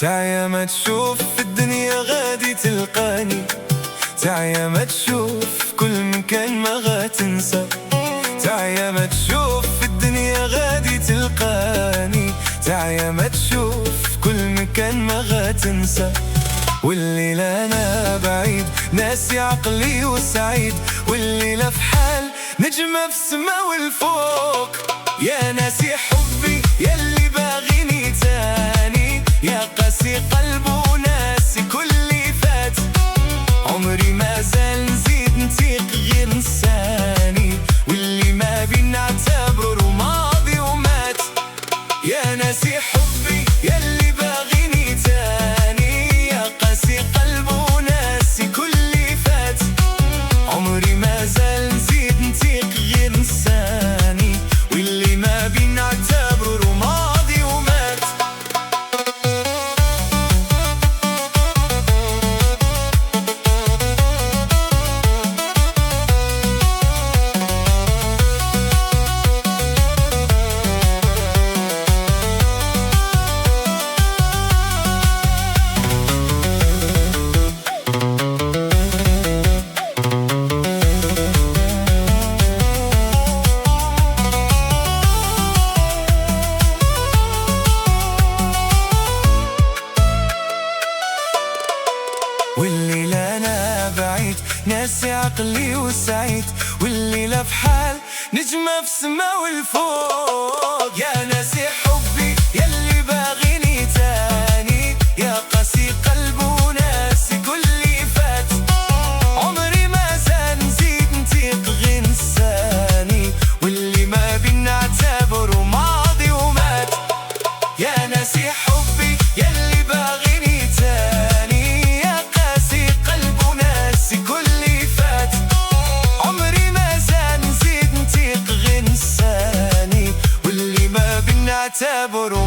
تعيا ما تشوف في الدنيا غادي تلقاني، تعيا ما تشوف كل مكان ما غاتنسى، تعيا ما تشوف في الدنيا غادي تلقاني، تعيا ما تشوف كل مكان ما غاتنسى. والليلة أنا بعيد ناسي عقلي وسعيد، والليلة في حال نجمة في السما والفوق، يا ناسي حبي يلي باغيني تاني، يا قاسي قلب وناسي كل اللي فات، عمري ما زال نزيد نطيق غير نساني، واللي ما بينا اعتبره ماضي ومات، يا ناسي حبي يلي باغيني تاني، يا قاسي قلب وناسي كل اللي فات، عمري ما زال نزيد نطيق غير نساني، واللي ما بينا اعتبره ماضي ومات. والليلة أنا بعيد ناسي عقلي وسعيد، والليلة في حال نجمة في السما والفوق، يا ناسي حبي يلي باغيني تاني، يا قاسي قلب وناسي كل اللي فات، عمري ما زال نزيد نطيق غير نساني، واللي ما بينا اعتبره ماضي ومات، يا ناسي حبي يلي باغيني تاني، يا قاسي قلب وناسي كل اللي فات، عمري ما زال نزيد نطيق غير نساني، واللي ما بينا اعتبره